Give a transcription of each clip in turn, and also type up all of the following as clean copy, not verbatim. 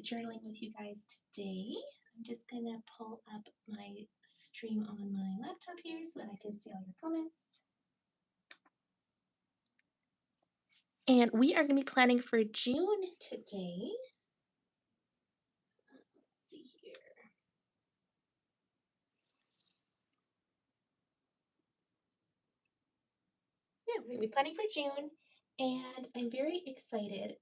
journaling with you guys today. I'm just gonna pull up my stream on my laptop here so that I can see all your comments. And we are gonna be planning for June today. Let's see here. Yeah, we're gonna be planning for June, and I'm very excited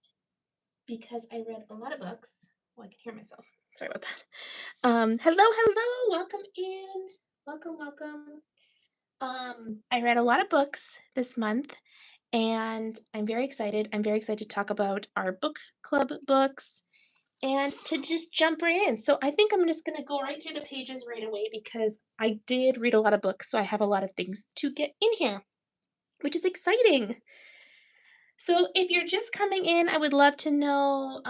because I read a lot of books. Oh, I can hear myself. Sorry about that. Hello, welcome in. Welcome. I read a lot of books this month, and I'm very excited. I'm very excited to talk about our book club books and to just jump right in. So I think I'm just going to go right through the pages right away because I did read a lot of books, so I have a lot of things to get in here, which is exciting. So if you're just coming in, I would love to know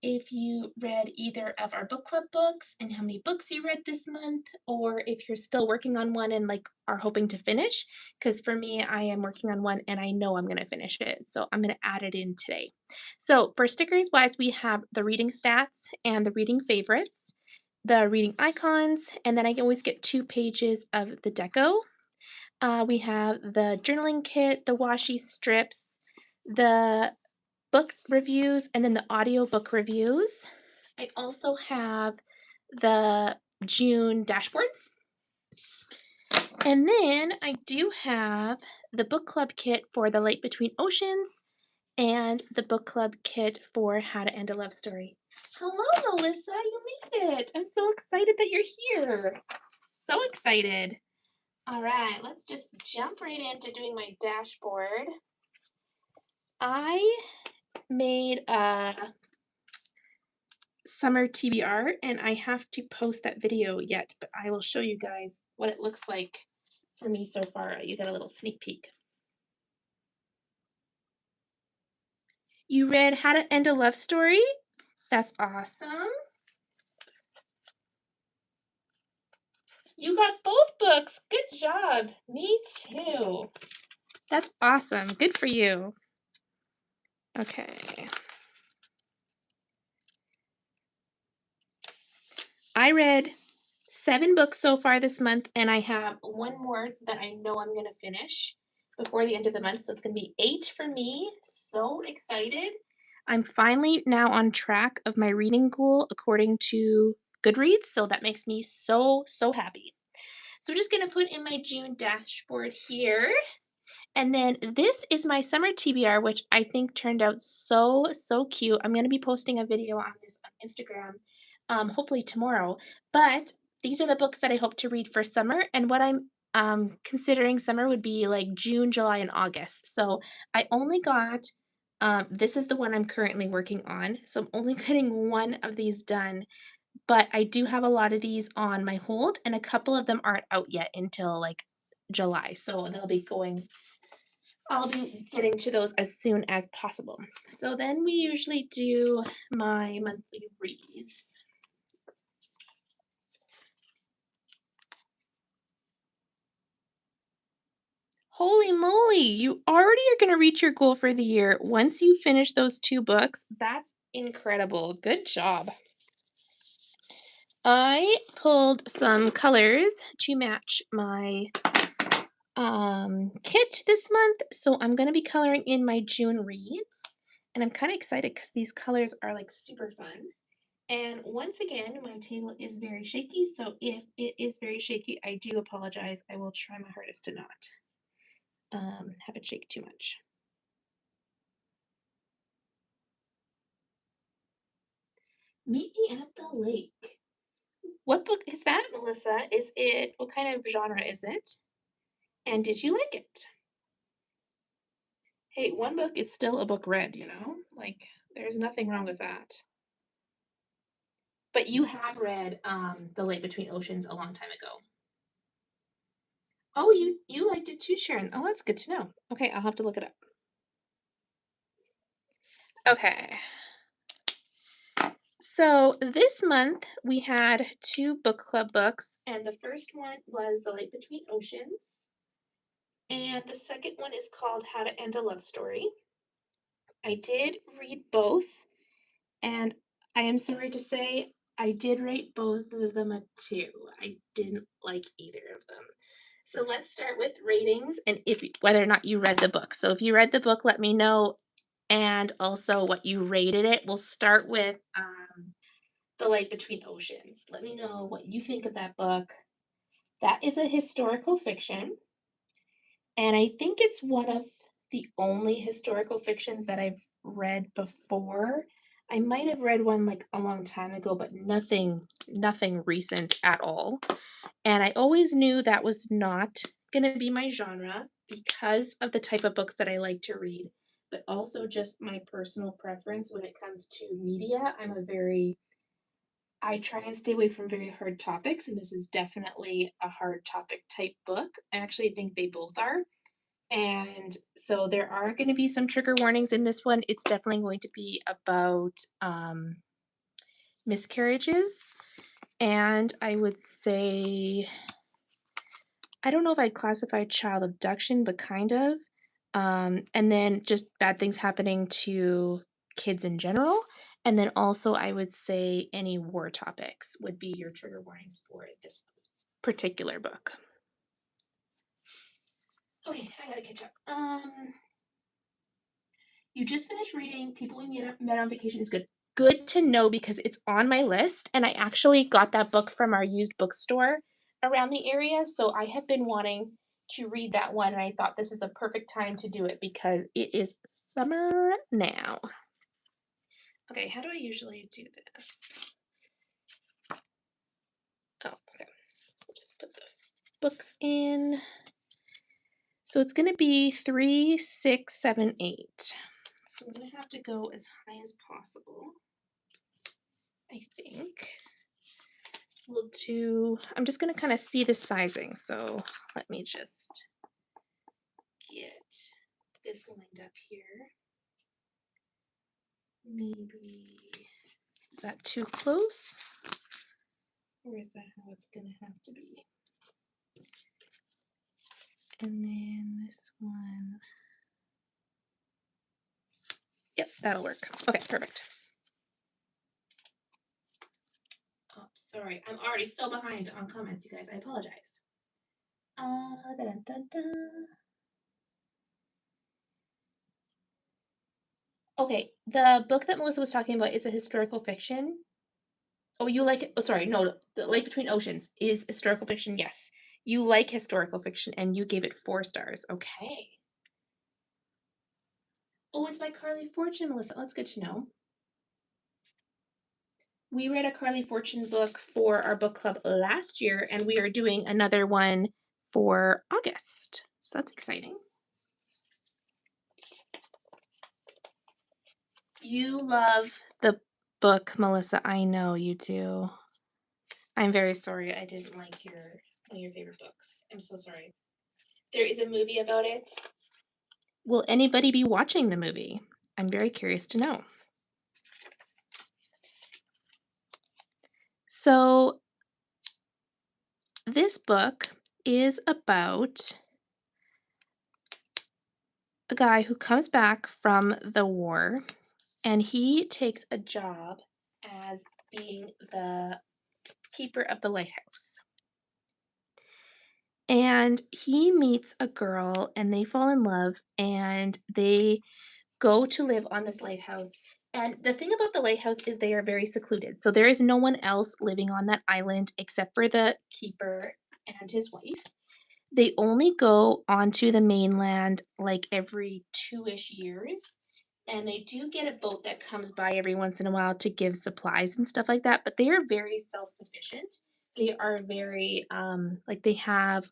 if you read either of our book club books and how many books you read this month, or if you're still working on one and like are hoping to finish. Because for me, I am working on one and I know I'm going to finish it. So I'm going to add it in today. So for stickers wise, we have the reading stats and the reading favorites, the reading icons, and then I always get 2 pages of the deco. We have the journaling kit, the washi strips, the book reviews, and then the audiobook reviews. I also have the June dashboard. And then I do have the book club kit for The Light Between Oceans and the book club kit for How to End a Love Story. Hello, Melissa, you made it. I'm so excited that you're here. So excited. All right, let's just jump right into doing my dashboard. I made a summer TBR and I have to post that video yet, but I will show you guys what it looks like for me so far. You get a little sneak peek. You read How to End a Love Story? That's awesome. You got both books. Good job. Me too. That's awesome. Good for you. Okay. I read 7 books so far this month, and I have one more that I know I'm going to finish before the end of the month. So it's going to be 8 for me. So excited. I'm finally now on track of my reading goal according to Goodreads. So that makes me so happy. So I'm just going to put in my June dashboard here. And then this is my summer TBR, which I think turned out so cute. I'm going to be posting a video on this on Instagram, hopefully tomorrow. But these are the books that I hope to read for summer. And what I'm considering summer would be like June, July, and August. So I only got, this is the one I'm currently working on. So I'm only getting one of these done. But I do have a lot of these on my hold, and a couple of them aren't out yet until like July. So they'll be going, I'll be getting to those as soon as possible. So then we usually do my monthly reads. Holy moly, you already are going to reach your goal for the year once you finish those 2 books. That's incredible. Good job. I pulled some colors to match my kit this month. So I'm going to be coloring in my June reads. And I'm kind of excited because these colors are like super fun. And once again, my table is very shaky, so if it is very shaky, I do apologize. I will try my hardest to not have it shake too much. Meet Me at the Lake. What book is that, Melissa? What kind of genre is it? And did you like it? Hey, one book is still a book read, you know? Like, there's nothing wrong with that. But you have read The Light Between Oceans a long time ago. Oh, you liked it too, Sharon. Oh, that's good to know. Okay, I'll have to look it up. Okay. So this month we had 2 book club books, and the first one was The Light Between Oceans, and the second one is called How to End a Love Story. I did read both, and I am sorry to say I did rate both of them a 2. I didn't like either of them. So let's start with ratings and if whether or not you read the book. So if you read the book, let me know and also what you rated it. We'll start with The Light Between Oceans. Let me know what you think of that book. That is a historical fiction, and I think it's one of the only historical fictions that I've read before. I might have read one like a long time ago, but nothing recent at all. And I always knew that was not going to be my genre because of the type of books that I like to read, but also just my personal preference when it comes to media. I try and stay away from very hard topics, and this is definitely a hard topic type book. I actually think they both are. And so there are going to be some trigger warnings in this one. It's definitely going to be about miscarriages. And I would say, I don't know if I'd classify child abduction, but kind of. And then just bad things happening to kids in general. And then also, I would say any war topics would be your trigger warnings for this particular book. Okay, I gotta catch up. You just finished reading People We Met on Vacation is Good. Good to know because it's on my list, and I actually got that book from our used bookstore around the area. So I have been wanting to read that one, and I thought this is a perfect time to do it because it is summer now. Okay, how do I usually do this? Oh, okay. Just put the books in. So it's going to be 3, 6, 7, 8. So I'm going to have to go as high as possible. I think we'll do, I'm just going to kind of see the sizing. So let me just get this lined up here. Maybe, is that too close? Or is that how it's going to have to be? And then this one. Yep, that'll work. Okay, perfect. Oh, sorry. I'm already so behind on comments, you guys. I apologize. Okay, the book that Melissa was talking about is a historical fiction. Oh, you like it? Oh, sorry. No, The Lake Between Oceans is historical fiction. Yes. You like historical fiction and you gave it 4 stars. Okay. Oh, it's by Carly Fortune, Melissa. That's good to know. We read a Carly Fortune book for our book club last year, and we are doing another one for August. So that's exciting. You love the book, Melissa. I know you do. I'm very sorry I didn't like one of your favorite books. I'm so sorry. There is a movie about it. Will anybody be watching the movie? I'm very curious to know. So, this book is about a guy who comes back from the war and he takes a job as being the keeper of the lighthouse. And he meets a girl and they fall in love and they go to live on this lighthouse. And the thing about the lighthouse is they are very secluded. So there is no one else living on that island except for the keeper and his wife. They only go onto the mainland like every 2-ish years. And they do get a boat that comes by every once in a while to give supplies and stuff like that. But they are very self sufficient. They are very, like, they have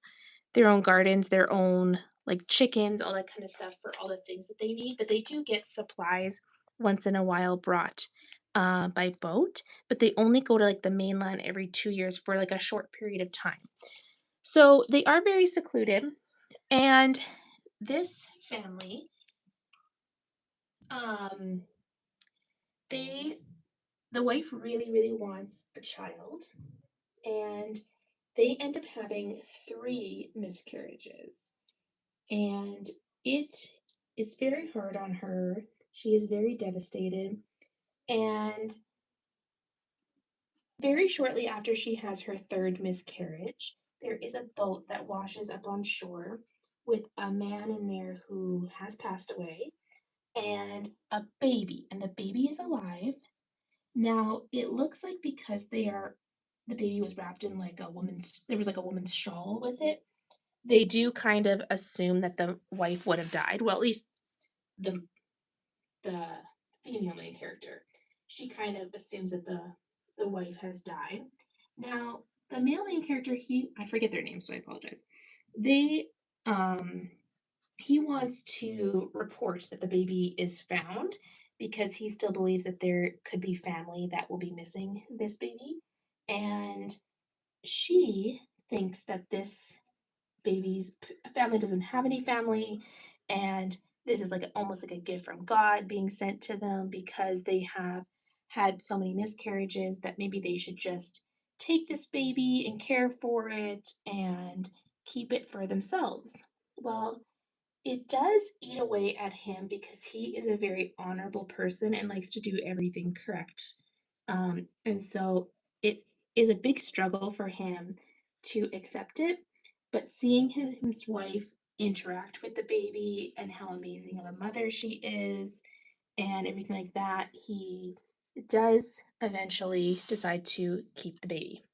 their own gardens, their own like chickens, all that kind of stuff for all the things that they need. But they do get supplies once in a while brought by boat, but they only go to like the mainland every 2 years for like a short period of time. So they are very secluded, and this family, um, they, the wife really, really wants a child, and they end up having 3 miscarriages. And it is very hard on her. She is very devastated. And Very shortly after she has her third miscarriage, there is a boat that washes up on shore with a man in there who has passed away and a baby, and the baby is alive. Now, it looks like because the baby was wrapped in like there was like a woman's shawl with it. They do kind of assume that the wife would have died. Well, at least the the female main character. She kind of assumes that the wife has died. Now, the male main character, he I forget their names, so I apologize. They um he wants to report that the baby is found because he still believes that there could be family that will be missing this baby. And she thinks that this family doesn't have any family, and this is like almost like a gift from God being sent to them because they have had so many miscarriages that maybe they should just take this baby and care for it and keep it for themselves. Well, it does eat away at him because he is a very honorable person and likes to do everything correct. And so it is a big struggle for him to accept it. But seeing his wife interact with the baby and how amazing of a mother she is and everything like that, he does eventually decide to keep the baby.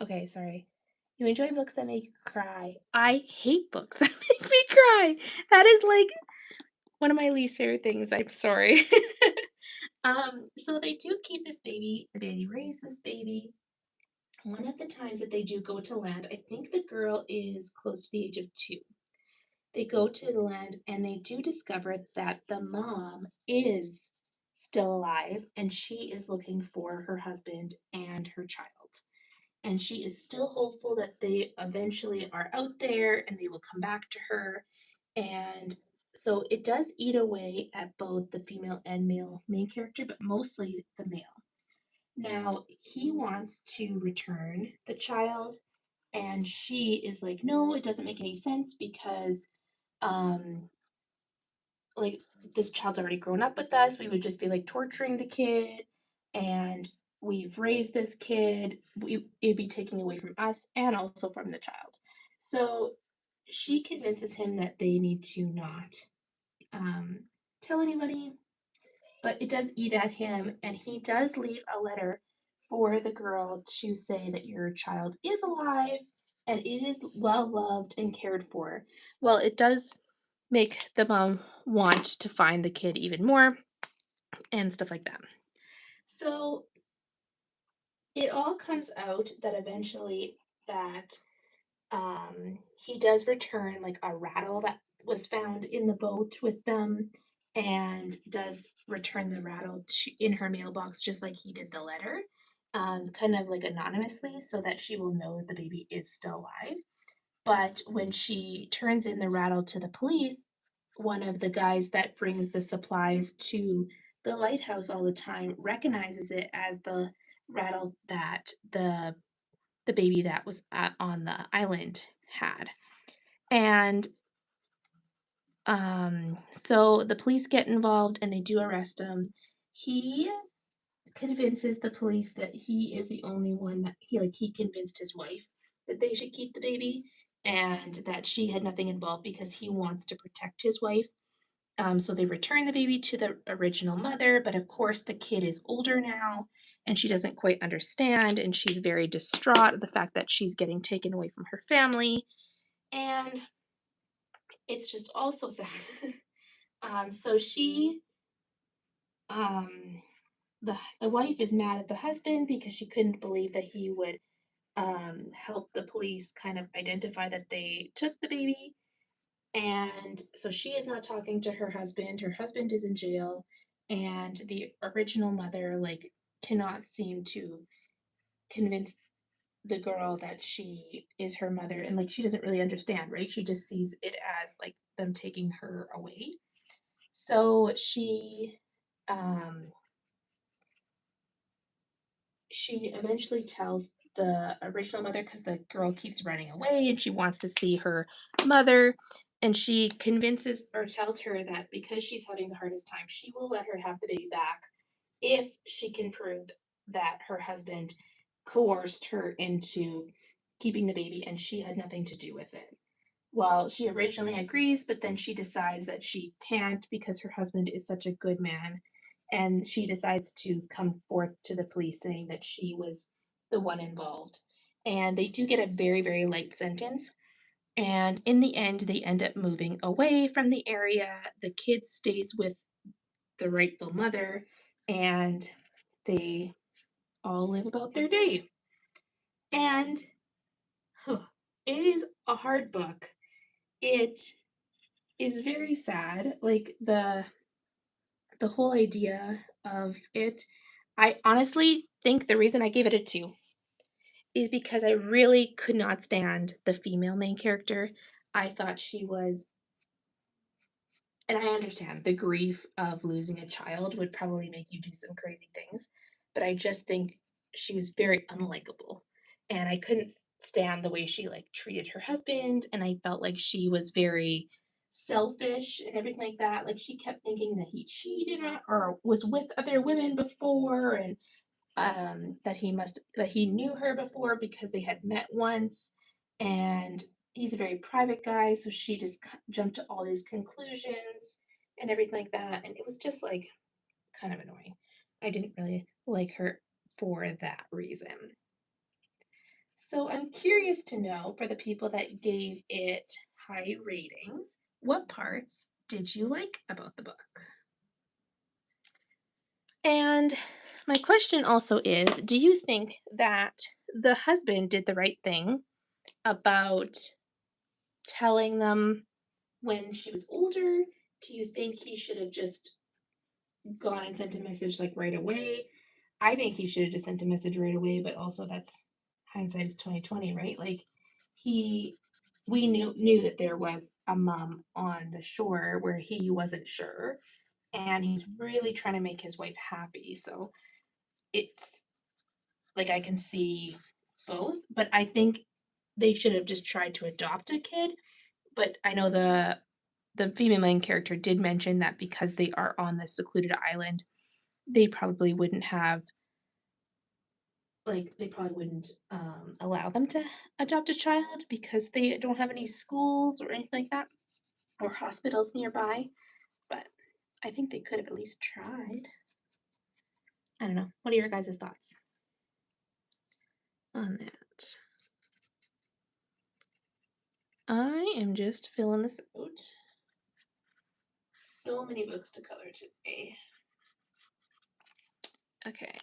Okay, sorry. You enjoy books that make you cry. I hate books that make me cry. That is like one of my least favorite things. I'm sorry. So they do keep this baby. They raise this baby. One of the times that they do go to land, I think the girl is close to the age of 2. They go to the land and they do discover that the mom is still alive and she is looking for her husband and her child. And she is still hopeful that they eventually are out there and they will come back to her. And so it does eat away at both the female and male main character, but mostly the male. Now, he wants to return the child, and she is like, no, it doesn't make any sense because, um, like, this child's already grown up with us. We would just be like torturing the kid, and we've raised this kid. It'd be taking away from us and also from the child. So she convinces him that they need to not um, tell anybody, but it does eat at him, and he does leave a letter for the girl to say that your child is alive and it is well loved and cared for. Well, it does make the mom want to find the kid even more and stuff like that. So it all comes out that eventually that he does return like a rattle that was found in the boat with them and does return the rattle in her mailbox just like he did the letter, kind of like anonymously so that she will know that the baby is still alive. But when she turns in the rattle to the police, one of the guys that brings the supplies to the lighthouse all the time recognizes it as the rattle that the baby that was on the island had. And so the police get involved and they do arrest him. He convinces the police that he is the only one that he convinced his wife that they should keep the baby and that she had nothing involved because he wants to protect his wife. So they return the baby to the original mother, but of course the kid is older now and she doesn't quite understand and she's very distraught at the fact that she's getting taken away from her family. And it's just also sad. So um, the wife is mad at the husband because she couldn't believe that he would help the police kind of identify that they took the baby. And so she is not talking to her husband. Her husband is in jail, and the original mother like cannot seem to convince the girl that she is her mother, and like she doesn't really understand, right? She just sees it as like them taking her away. So um she eventually tells the original mother because the girl keeps running away and she wants to see her mother. and she convinces or tells her that because she's having the hardest time, she will let her have the baby back if she can prove that her husband coerced her into keeping the baby and she had nothing to do with it. Well, she originally agrees, but then she decides that she can't because her husband is such a good man. And she decides to come forth to the police saying that she was the one involved. And they do get a very, very light sentence. And in the end, they end up moving away from the area. The kid stays with the rightful mother, and they all live about their day. And huh, it is a hard book. It is very sad. Like the whole idea of it, I honestly think the reason I gave it a 2 is because I really could not stand the female main character. I thought she was, and I understand the grief of losing a child would probably make you do some crazy things, but I just think she was very unlikable. And I couldn't stand the way she like treated her husband, and I felt like she was very selfish and everything like that. Like she kept thinking that he cheated on or was with other women before, and that he knew her before because they had met once, and he's a very private guy, so she just jumped to all these conclusions and everything like that, and it was just like kind of annoying. I didn't really like her for that reason. So I'm curious to know, for the people that gave it high ratings, what parts did you like about the book? And my question also is, do you think that the husband did the right thing about telling them when she was older? Do you think he should have just gone and sent a message like right away? I think he should have just sent a message right away, but also that's hindsight is 2020, right? Like he we knew that there was a mom on the shore where he wasn't sure, and he's really trying to make his wife happy. So it's like I can see both, but I think they should have just tried to adopt a kid. But I know the female main character did mention that because they are on this secluded island, they probably wouldn't have like they probably wouldn't allow them to adopt a child because they don't have any schools or anything like that or hospitals nearby. But I think they could have at least tried. I don't know. What are your guys' thoughts on that? I am just filling this out. So many books to color today. Okay.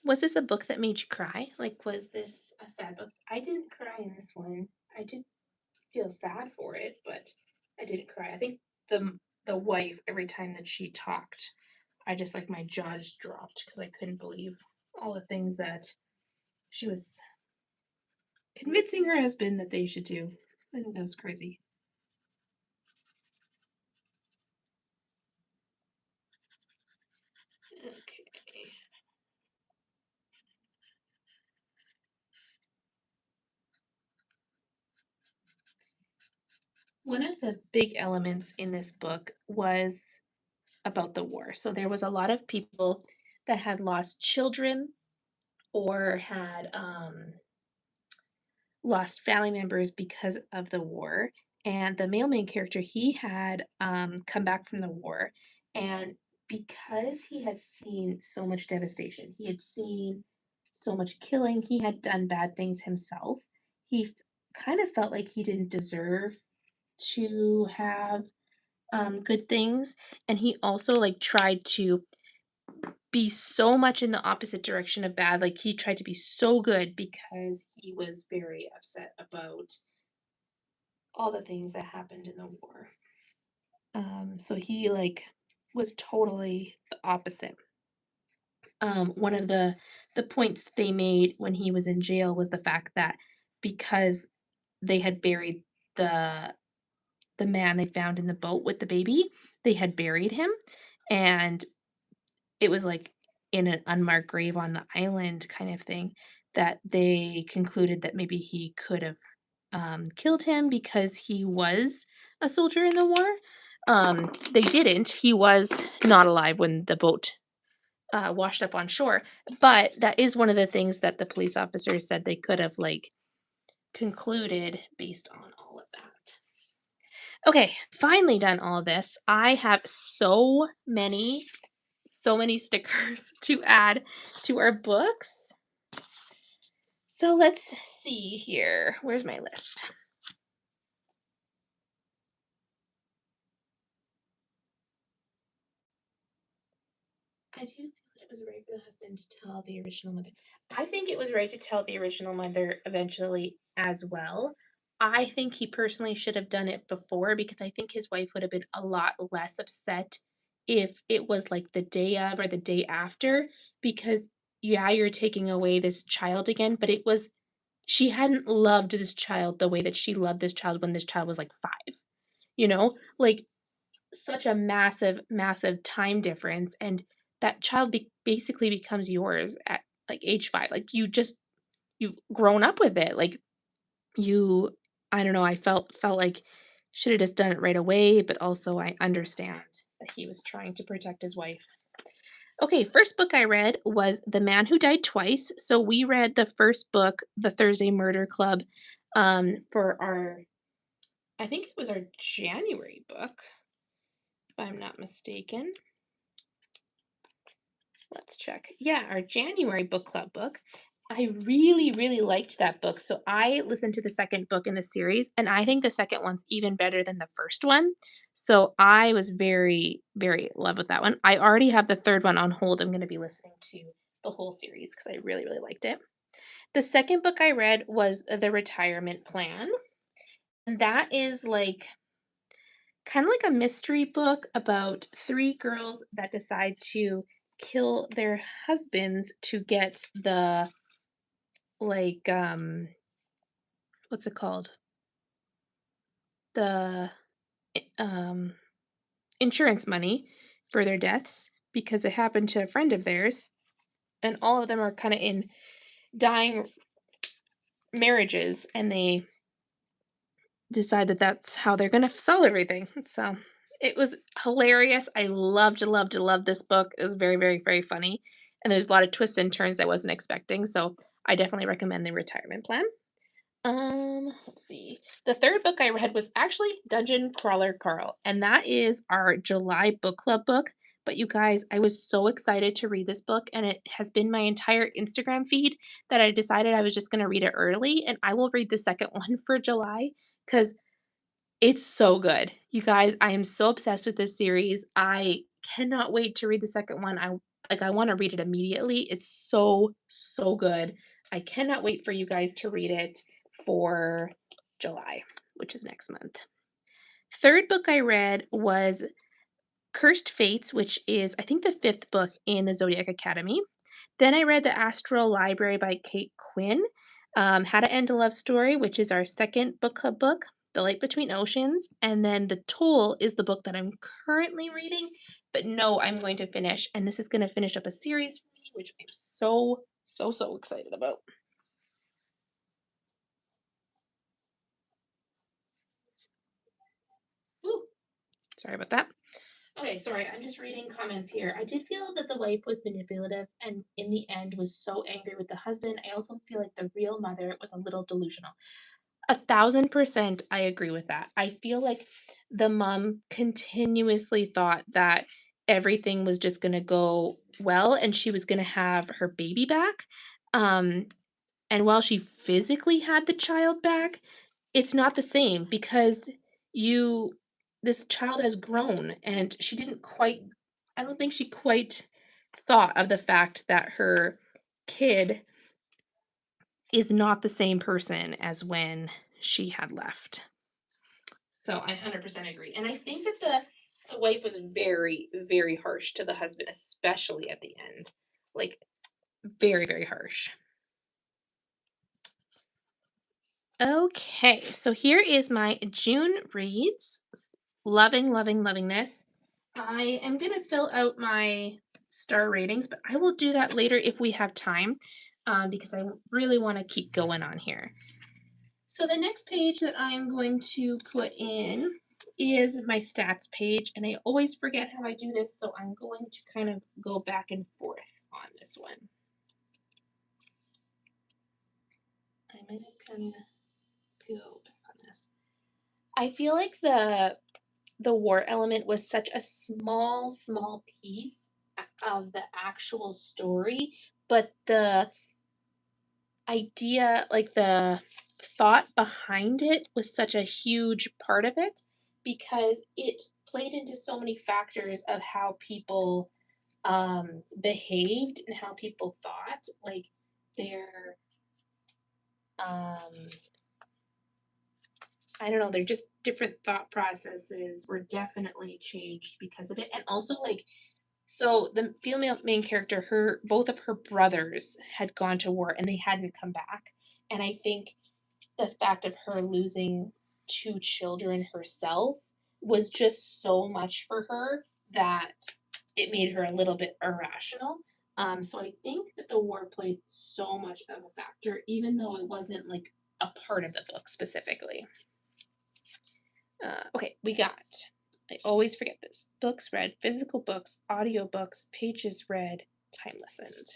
Was this a book that made you cry? Like, was this a sad book? I didn't cry in this one. I did feel sad for it, but I didn't cry. I think the wife, every time that she talked, I just like my jaw just dropped because I couldn't believe all the things that she was convincing her husband that they should do. I think that was crazy. Okay. One of the big elements in this book was about the war. So there was a lot of people that had lost children or had lost family members because of the war. And the male main character, he had come back from the war. And because he had seen so much devastation, he had seen so much killing, he had done bad things himself. He kind of felt like he didn't deserve to have good things. And he also like tried to be so much in the opposite direction of bad. Like he tried to be so good because he was very upset about all the things that happened in the war. So he like was totally the opposite. One of the points that they made when he was in jail was the fact that because they had buried the the man they found in the boat with the baby, they had buried him, and it was like in an unmarked grave on the island kind of thing. that they concluded that maybe he could have killed him because he was a soldier in the war. They didn't. He was not alive when the boat washed up on shore. But that is one of the things that the police officers said they could have like concluded based on all of that. Okay, finally done all this. I have so many stickers to add to our books. So let's see here. Where's my list? I do feel that it was right for the husband to tell the original mother. I think it was right to tell the original mother eventually as well. I think he personally should have done it before because I think his wife would have been a lot less upset if it was like the day of or the day after because yeah, you're taking away this child again, but it was she hadn't loved this child the way that she loved this child when this child was like 5. You know? Like such a massive time difference and that child basically becomes yours at like age 5. Like you've grown up with it. Like you I don't know, I felt like should have just done it right away, but also I understand that he was trying to protect his wife. Okay, first book I read was The Man Who Died Twice. So we read the first book, The Thursday Murder Club, for our I think it was our January book, if I'm not mistaken. Let's check. Yeah, our January book club book. I really liked that book. So I listened to the second book in the series, and I think the second one's even better than the first one. So I was very in love with that one. I already have the third one on hold. I'm going to be listening to the whole series because I really liked it. The second book I read was The Retirement Plan. And that is like kind of like a mystery book about 3 girls that decide to kill their husbands to get the like what's it called? The um insurance money for their deaths because it happened to a friend of theirs and all of them are kind of in dying marriages and they decide that that's how they're going to sell everything. So it was hilarious. I loved this book. It was very funny. And there's a lot of twists and turns I wasn't expecting. So I definitely recommend The Retirement Plan. Let's see. The third book I read was actually Dungeon Crawler Carl, and that is our July book club book. But you guys, I was so excited to read this book, and it has been my entire Instagram feed that I decided I was just going to read it early, and I will read the second one for July because it's so good. You guys, I am so obsessed with this series. I cannot wait to read the second one. I want to read it immediately. It's so good. I cannot wait for you guys to read it for July, which is next month. Third book I read was Cursed Fates, which is I think the 5th book in the Zodiac Academy. Then I read The Astral Library by Kate Quinn, How to End a Love Story, which is our second book club book, The Light Between Oceans, and then The Toll is the book that I'm currently reading, but no, I'm going to finish, and this is going to finish up a series for me, which I'm so excited about. Ooh, sorry about that. Okay, sorry, I'm just reading comments here. I did feel that the wife was manipulative and in the end was so angry with the husband. I also feel like the real mother was a little delusional. 1,000% I agree with that. I feel like the mom continuously thought that everything was just gonna go well and she was gonna have her baby back. Um, and while she physically had the child back, it's not the same because you this child has grown and she didn't quite I don't think she quite thought of the fact that her kid is not the same person as when she had left. So I 100% agree. And I think that the wife was very harsh to the husband, especially at the end. Like very harsh. Okay, so here is my June reads. Loving this. I am going to fill out my star ratings, but I will do that later if we have time. because I really want to keep going on here. So the next page that I am going to put in is my stats page, and I always forget how I do this, so I'm going to kind of go back and forth on this one. I'm going to kind of go back on this. I feel like the war element was such a small piece of the actual story, but the idea, like the thought behind it, was such a huge part of it because it played into so many factors of how people behaved and how people thought. Like their I don't know, they're just different thought processes were definitely changed because of it. And also like so the female main character, both of her brothers had gone to war and they hadn't come back. And I think the fact of her losing 2 children herself was just so much for her that it made her a little bit irrational. So I think that the war played so much of a factor, even though it wasn't like a part of the book specifically. Okay, we got, I always forget this, books read, physical books, audiobooks, pages read, time listened.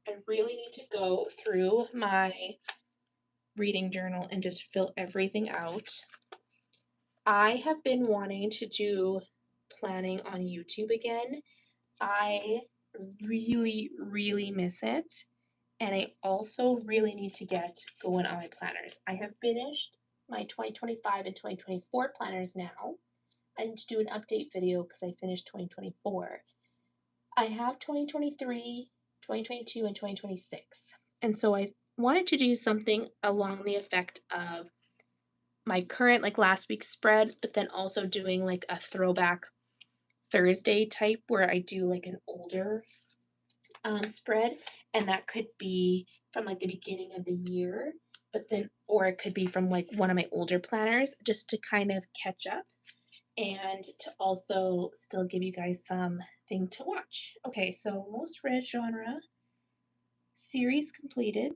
I really need to go through my reading journal and just fill everything out. I have been wanting to do planning on YouTube again. I really miss it. And I also really need to get going on my planners. I have finished my 2025 and 2024 planners now. I need to do an update video because I finished 2024. I have 2023, 2022, and 2026. And so I wanted to do something along the effect of my current, like last week's spread, but then also doing like a throwback Thursday type where I do like an older spread, and that could be from like the beginning of the year, but then, or it could be from like one of my older planners just to kind of catch up and to also still give you guys something to watch. Okay, so most read genre, series completed,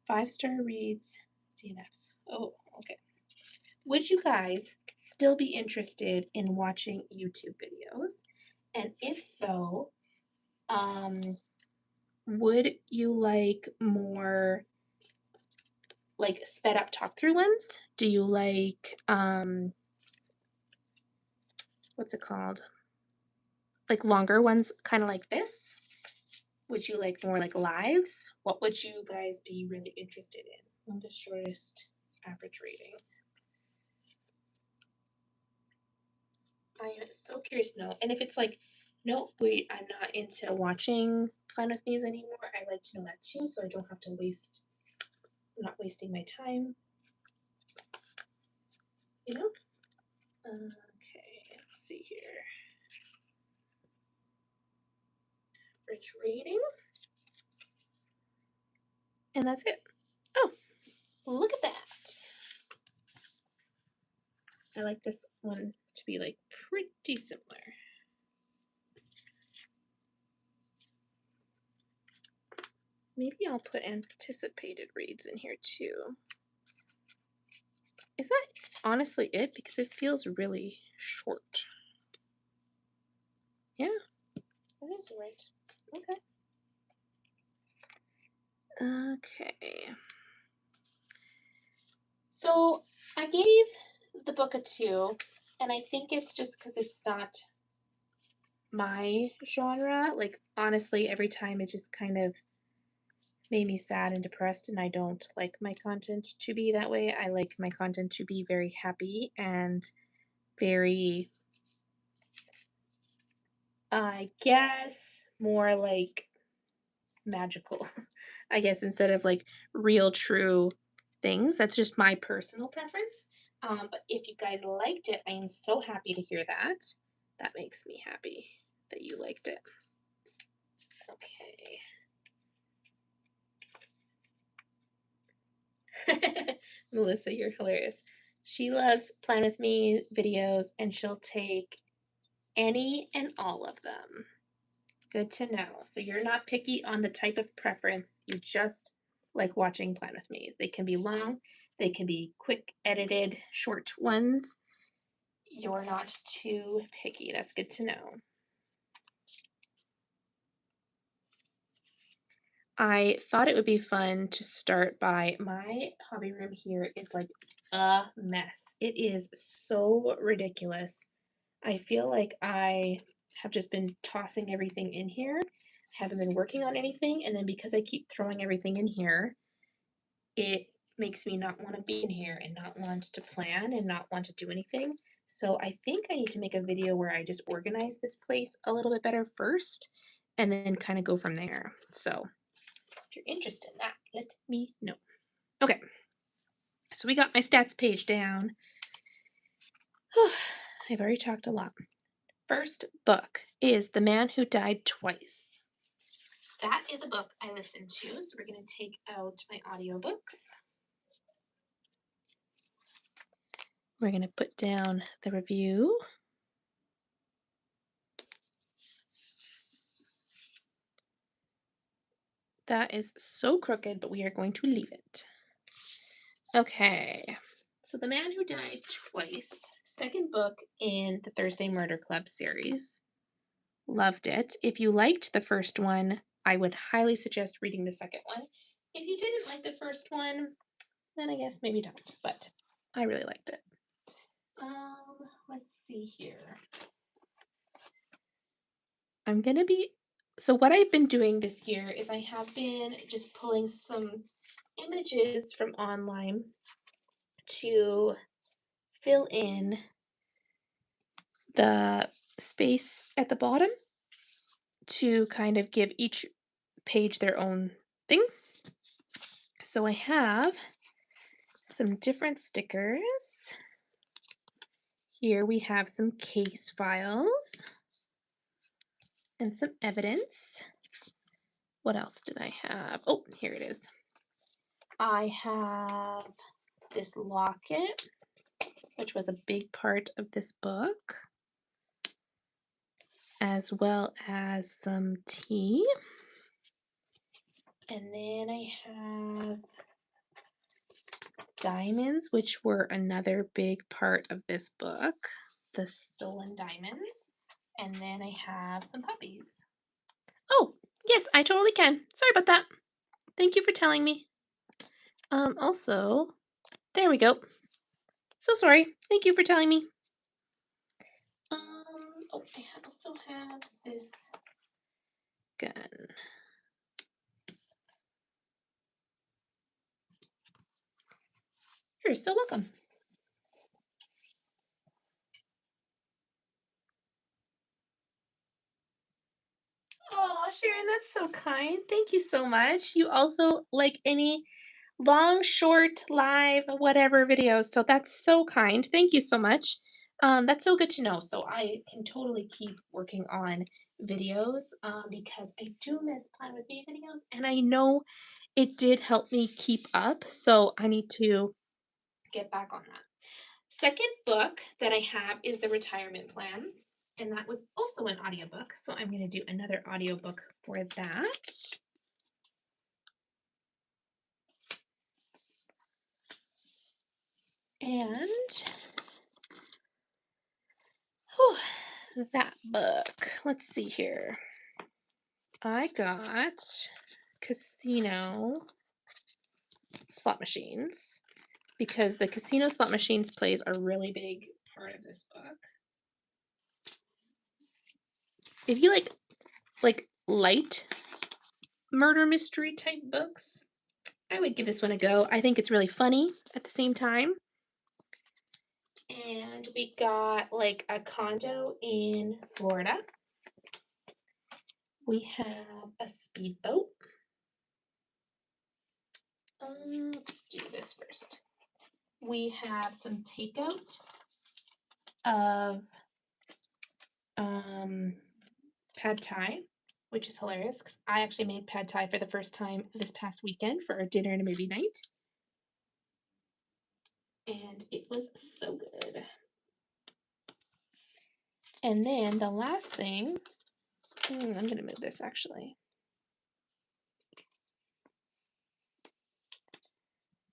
5-star reads, DNFs. Oh, okay. Would you guys still be interested in watching YouTube videos? And if so, would you like more like sped up talk through ones? Do you like what's it called? Like longer ones kind of like this? Would you like more like lives? What would you guys be really interested in? Longest, shortest, average rating. I am so curious to know. And if it's like, no, wait, I'm not into watching Plan With Me's anymore, I like to know that too, so I don't have to I'm not wasting my time. You know? Okay, let's see here. Average rating. And that's it. Oh, look at that. I like this one to be like pretty similar. Maybe I'll put anticipated reads in here too. Is that honestly it? Because it feels really short. Yeah, that is right. Okay. Okay. So I gave the book a 2, and I think it's just because it's not my genre. Like, honestly, every time it just kind of made me sad and depressed, and I don't like my content to be that way. I like my content to be very happy and very, I guess, more like magical, I guess, instead of like real, true things. That's just my personal preference. But if you guys liked it, I am so happy to hear that. That makes me happy that you liked it. Okay. Melissa, you're hilarious. She loves Plan With Me videos, and she'll take any and all of them. Good to know. So you're not picky on the type of preference. You just like watching Plan with Me. They can be long, they can be quick, edited, short ones. You're not too picky. That's good to know. I thought it would be fun to start by my hobby room here is like a mess. It is so ridiculous. I feel like I have just been tossing everything in here. Haven't been working on anything, and then because I keep throwing everything in here, it makes me not want to be in here and not want to plan and not want to do anything. So I think I need to make a video where I just organize this place a little bit better first and then kind of go from there. So if you're interested in that, let me know. Okay, so we got my stats page down. I've already talked a lot. First book is The Man Who Died Twice. That is a book I listened to, so we're going to take out my audiobooks. We're going to put down the review. That is so crooked, but we are going to leave it. Okay, so The Man Who Died Twice, second book in the Thursday Murder Club series. Loved it. If you liked the first one, I would highly suggest reading the second one. If you didn't like the first one, then I guess maybe don't, but I really liked it. Let's see here. So what I've been doing this year is I have been just pulling some images from online to fill in the space at the bottom to kind of give each page their own thing. So I have some different stickers. Here we have some case files and some evidence. What else did I have? Oh, here it is. I have this locket, which was a big part of this book, as well as some tea. And then I have diamonds, which were another big part of this book, the stolen diamonds. And then I have some puppies. Oh, yes, I totally can. Sorry about that. Thank you for telling me. Also, there we go. So sorry. Thank you for telling me. Oh, I also have this gun. You're so welcome. Oh, Sharon, that's so kind. Thank you so much. You also like any long, short, live, whatever videos. So that's so kind. Thank you so much. That's so good to know. So I can totally keep working on videos because I do miss Plan with Me videos, and I know it did help me keep up. So I need to get back on that. Second book that I have is The Retirement Plan, and that was also an audiobook. So I'm going to do another audiobook for that. And that book. Let's see here. I got casino slot machines because the casino slot machines plays a really big part of this book. If you like light murder mystery type books, I would give this one a go. I think it's really funny at the same time. And we got like a condo in Florida. We have a speedboat. Let's do this first. We have some takeout of pad thai, which is hilarious because I actually made pad thai for the first time this past weekend for our dinner and a movie night. And it was so good. And then the last thing I'm going to move this actually.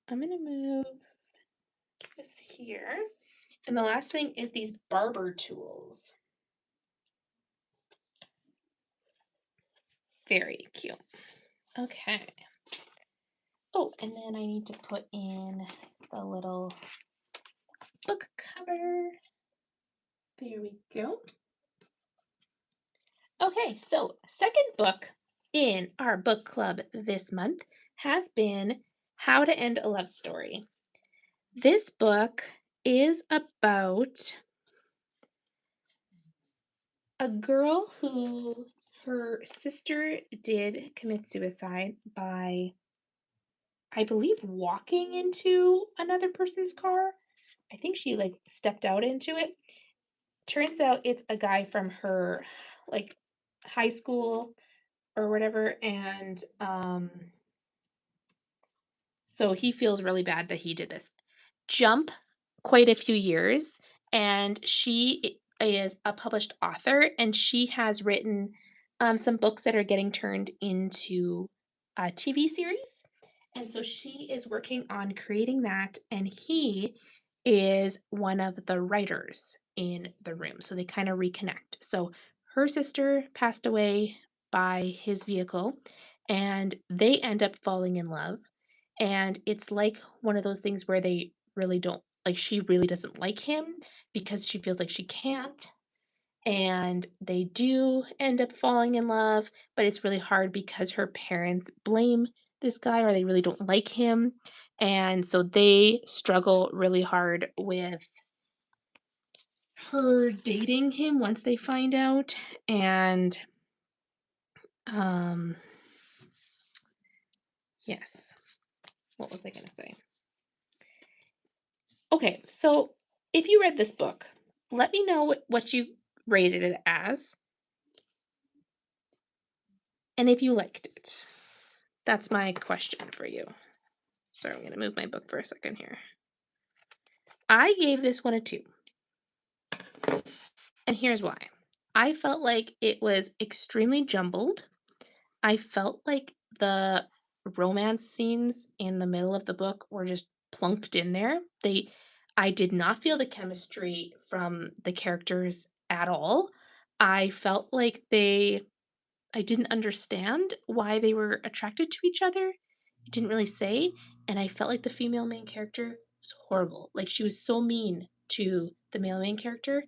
I'm going to move this here. And the last thing is these barber tools. Very cute. Okay. Oh, and then I need to put in the little book cover. There we go. Okay, so second book in our book club this month has been How to End a Love Story. This book is about a girl who her sister did commit suicide by, I believe, walking into another person's car. I think she like stepped out into it. Turns out it's a guy from her like high school or whatever, and so he feels really bad that he did this. Jump quite a few years, and she is a published author, and she has written some books that are getting turned into a TV series. And so she is working on creating that, and he is one of the writers in the room. So they kind of reconnect. So her sister passed away by his vehicle, and they end up falling in love. And it's like one of those things where they really don't like, she really doesn't like him because she feels like she can't. And they do end up falling in love, but it's really hard because her parents blame this guy or they really don't like him. And so they struggle really hard with her dating him once they find out. And um yes. What was I going to say? Okay, so if you read this book, let me know what you rated it as and if you liked it. That's my question for you. Sorry, I'm going to move my book for a second here. I gave this one a 2. And here's why. I felt like it was extremely jumbled. I felt like the romance scenes in the middle of the book were just plunked in there. I did not feel the chemistry from the characters at all. I felt like I didn't understand why they were attracted to each other. It didn't really say, and I felt like the female main character was horrible. Like she was so mean to the male main character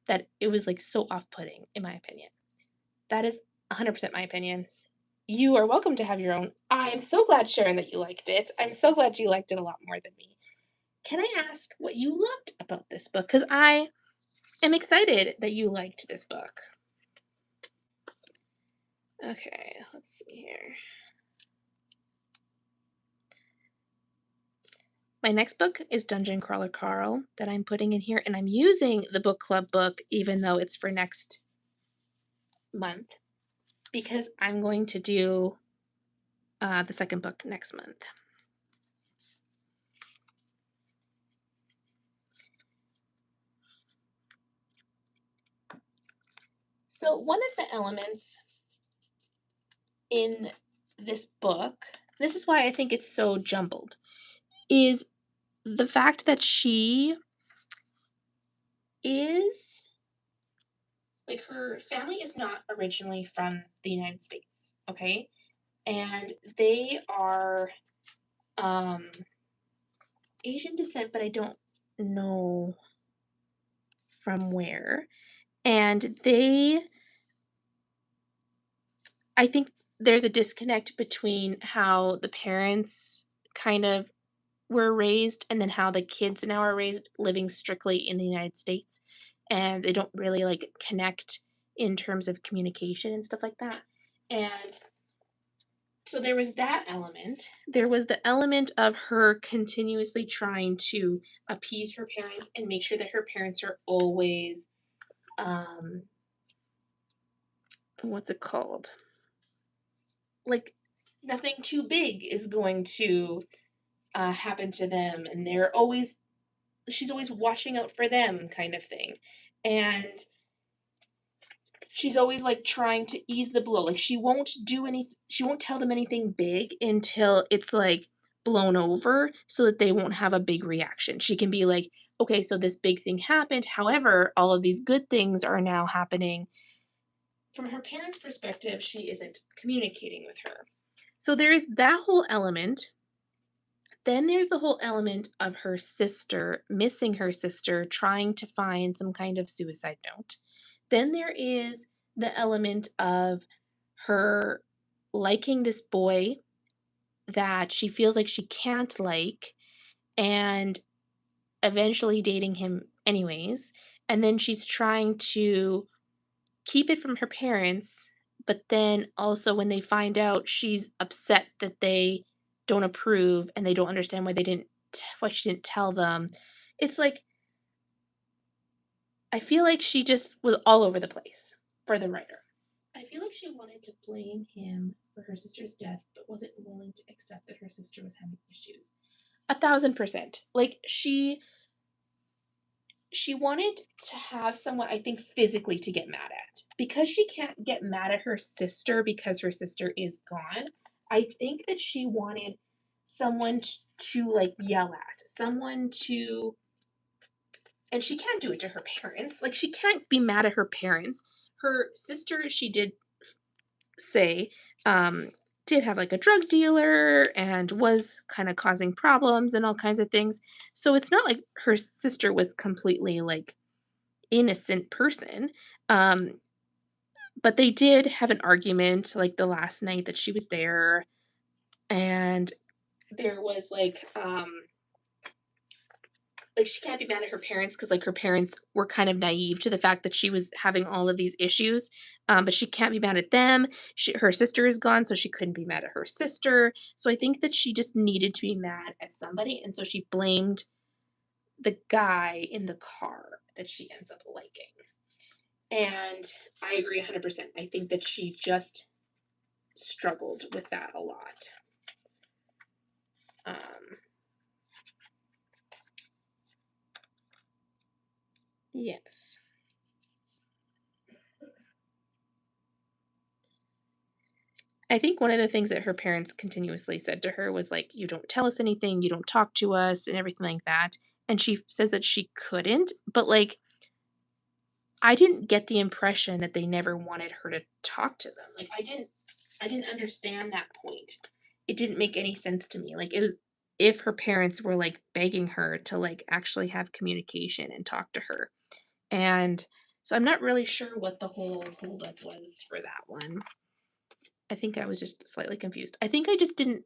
that it was like so off-putting in my opinion. That is 100% my opinion. You are welcome to have your own. I am so glad, Sharon, that you liked it. I'm so glad you liked it a lot more than me. Can I ask what you loved about this book? Because I am excited that you liked this book. Okay, let's see here. My next book is Dungeon Crawler Carl that I'm putting in here, and I'm using the book club book even though it's for next month because I'm going to do the second book next month. So one of the elements in this book, this is why I think it's so jumbled, is the fact that she is, like, her family is not originally from the United States, okay? And they are Asian descent, but I don't know from where. And I think there's a disconnect between how the parents kind of were raised and then how the kids now are raised living strictly in the United States. And they don't really like connect in terms of communication and stuff like that. And so there was that element. There was the element of her continuously trying to appease her parents and make sure that her parents are always, what's it called? Like, nothing too big is going to happen to them, and she's always watching out for them, kind of thing. And she's always like trying to ease the blow. Like she won't tell them anything big until it's like blown over so that they won't have a big reaction. She can be like, okay, so this big thing happened. However, all of these good things are now happening. From her parents' perspective, she isn't communicating with her. So there's that whole element. Then there's the whole element of her sister, missing her sister, trying to find some kind of suicide note. Then there is the element of her liking this boy that she feels like she can't like and eventually dating him anyways. And then she's trying to keep it from her parents, but then also when they find out, she's upset that they don't approve and they don't understand why she didn't tell them. It's like I feel like she just was all over the place for the writer. I feel like she wanted to blame him for her sister's death, but wasn't willing to accept that her sister was having issues. 1,000%. Like she wanted to have someone, I think, physically to get mad at. Because she can't get mad at her sister because her sister is gone, I think that she wanted someone to like yell at, someone to, and she can't do it to her parents. Like, she can't be mad at her parents. Her sister, she did say, did have like a drug dealer and was kind of causing problems and all kinds of things. So it's not like her sister was completely like innocent person. Um, but they did have an argument like the last night that she was there, and there was like she can't be mad at her parents because like her parents were kind of naive to the fact that she was having all of these issues. But she can't be mad at them. Her sister is gone, so she couldn't be mad at her sister. So I think that she just needed to be mad at somebody, and so she blamed the guy in the car that she ends up liking. And I agree 100%. I think that she just struggled with that a lot. Yes. I think one of the things that her parents continuously said to her was like, you don't tell us anything, you don't talk to us, and everything like that. And she says that she couldn't, but like, I didn't get the impression that they never wanted her to talk to them. Like, I didn't understand that point. It didn't make any sense to me. Like, it was if her parents were like begging her to like actually have communication and talk to her. And so I'm not really sure what the whole holdup was for that one. I think I was just slightly confused. I think I just didn't,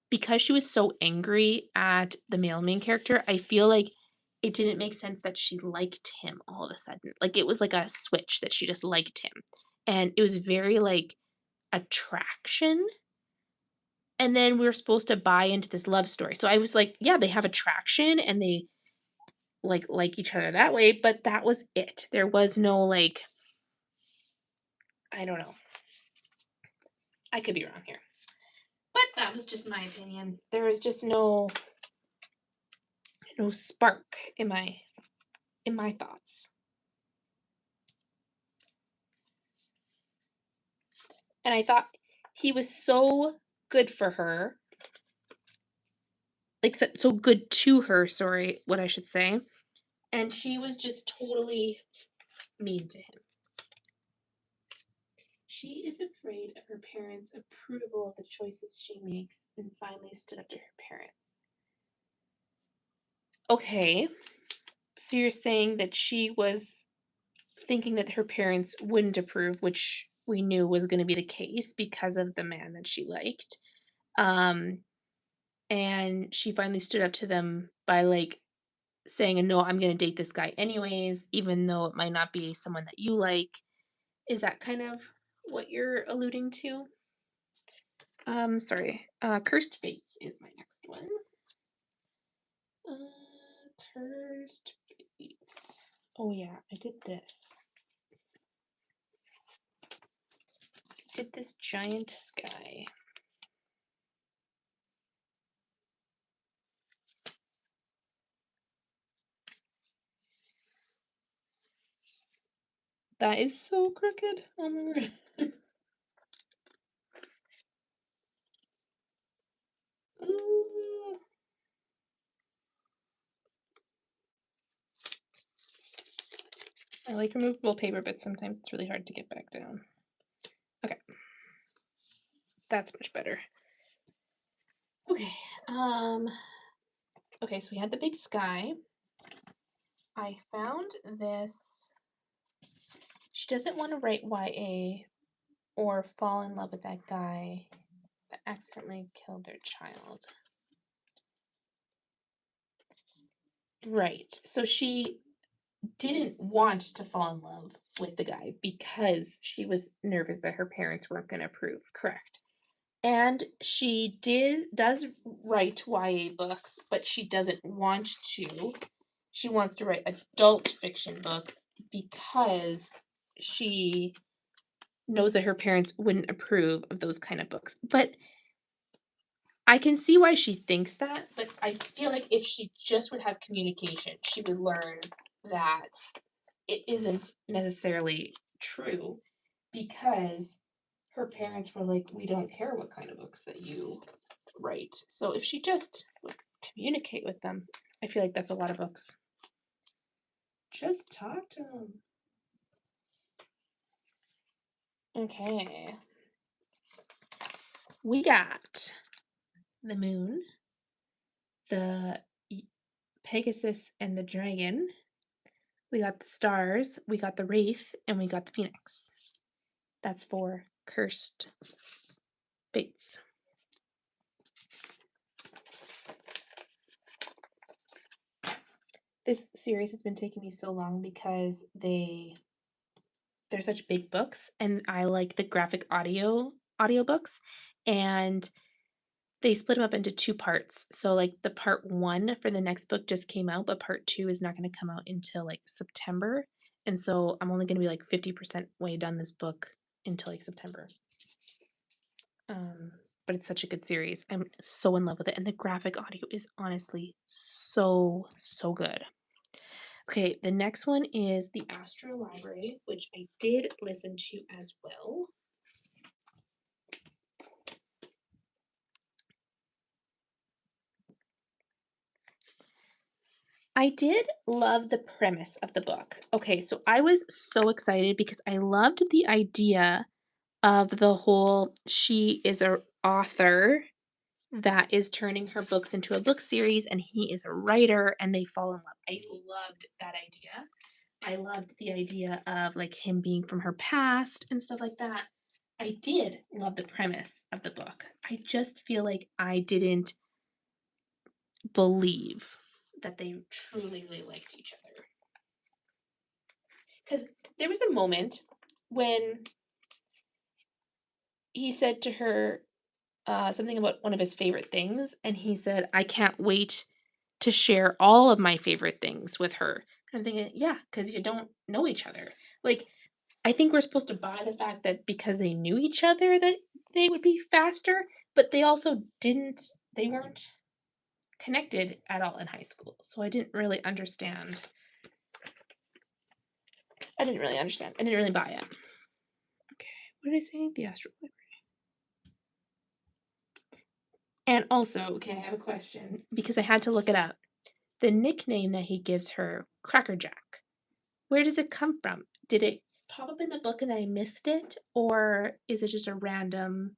because she was so angry at the male main character, I feel like it didn't make sense that she liked him all of a sudden. Like it was like a switch that she just liked him. And it was very like attraction. And then we were supposed to buy into this love story. So I was like, yeah, they have attraction and they like each other that way, but that was it. There was no like, I don't know. I could be wrong here. But that was just my opinion. There was just no spark in my thoughts. And I thought he was so good for her. Like so good to her, sorry, what I should say. And she was just totally mean to him. She is afraid of her parents' approval of the choices she makes and finally stood up to her parents. Okay. So you're saying that she was thinking that her parents wouldn't approve, which we knew was going to be the case because of the man that she liked. And she finally stood up to them by like saying, no, I'm going to date this guy anyways, even though it might not be someone that you like. Is that kind of what you're alluding to? Sorry. Cursed Fates is my next one. Cursed Fates. Oh yeah, I did this. Did this giant sky. That is so crooked. Oh my word. Ooh. I like removable paper, but sometimes it's really hard to get back down. Okay. That's much better. Okay. Okay, so we had the big sky. I found this. She doesn't want to write YA or fall in love with that guy that accidentally killed their child. Right. So she didn't want to fall in love with the guy because she was nervous that her parents weren't going to approve. Correct. And she does write YA books, but she doesn't want to. She wants to write adult fiction books because she knows that her parents wouldn't approve of those kind of books. But I can see why she thinks that, but I feel like if she just would have communication, she would learn that it isn't necessarily true because her parents were like, we don't care what kind of books that you write. So if she just would communicate with them, I feel like that's a lot of books. Just talk to them. Okay. We got the moon, the Pegasus and the dragon. We got the stars, we got the wraith, and we got the phoenix. That's for Cursed Bates. This series has been taking me so long because they're such big books and I like the graphic audiobooks, and they split them up into two parts. So like the part 1 for the next book just came out, but part 2 is not going to come out until like September. And so I'm only going to be like 50% way done this book until like September. But it's such a good series. I'm so in love with it, and the graphic audio is honestly so good. Okay, the next one is the Astro Library, which I did listen to as well. I did love the premise of the book. Okay, so I was so excited because I loved the idea of the whole she is a author that is turning her books into a book series and he is a writer and they fall in love. I loved that idea. I loved the idea of like him being from her past and stuff like that. I did love the premise of the book. I just feel like I didn't believe that they truly really liked each other. Because there was a moment when he said to her something about one of his favorite things, and he said, I can't wait to share all of my favorite things with her. And I'm thinking, yeah, because you don't know each other. Like, I think we're supposed to buy the fact that because they knew each other that they would be faster, but they also they weren't connected at all in high school. So I didn't really understand. I didn't really buy it. Okay, what did I say? The Astro Library. And also, okay, I have a question because I had to look it up. The nickname that he gives her, Crackerjack, where does it come from? Did it pop up in the book and I missed it? Or is it just a random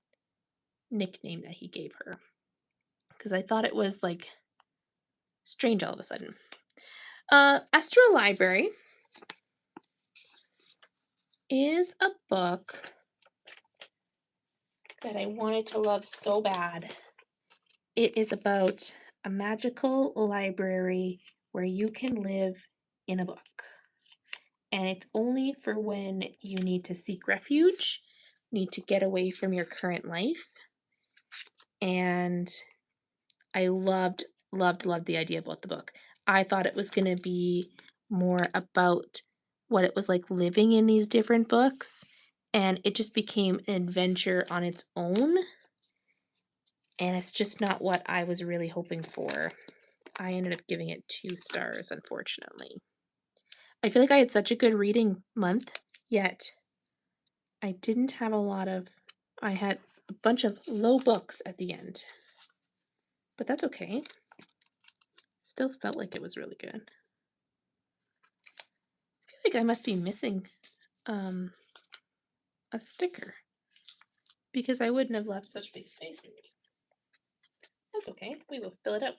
nickname that he gave her? Because I thought it was like strange all of a sudden. Astro Library is a book that I wanted to love so bad. It is about a magical library where you can live in a book. And it's only for when you need to seek refuge, need to get away from your current life. And I loved the idea about the book. I thought it was going to be more about what it was like living in these different books, and it just became an adventure on its own. And it's just not what I was really hoping for. I ended up giving it 2 stars, unfortunately. I feel like I had such a good reading month, yet I didn't have a lot of, I had a bunch of low books at the end, but that's okay. Still felt like it was really good. I feel like I must be missing a sticker because I wouldn't have left such big space for me. That's okay. We will fill it up.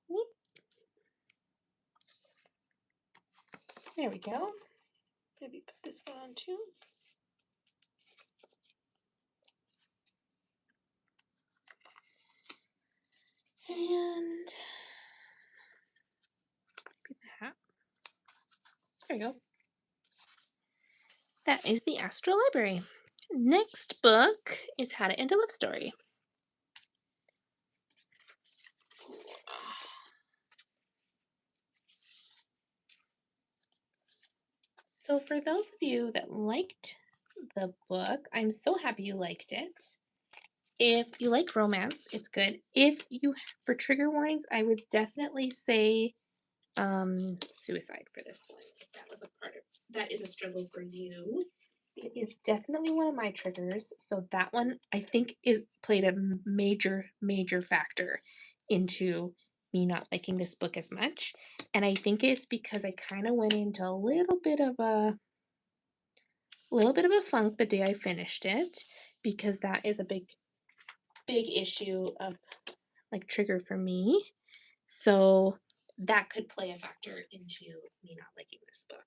Whoop. There we go. Maybe put this one on too. And the hat. There we go. That is the Astral Library. Next book is How to End a Love Story. So for those of you that liked the book, I'm so happy you liked it. If you like romance, it's good. If you, for trigger warnings, I would definitely say suicide for this one. If that was a part of, that is a struggle for you. It is definitely one of my triggers. So that one I think is played a major factor into me not liking this book as much. And I think it's because I kind of went into a little bit of a funk the day I finished it, because that is a big issue of like trigger for me. So that could play a factor into me not liking this book,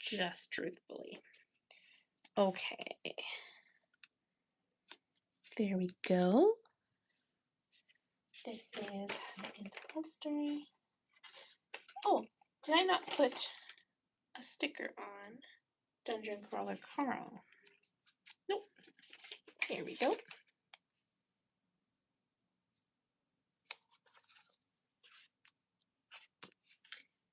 just truthfully. Okay. There we go. This is How to End a Love Story. Oh, did I not put a sticker on Dungeon Crawler Carl? Nope. Here we go.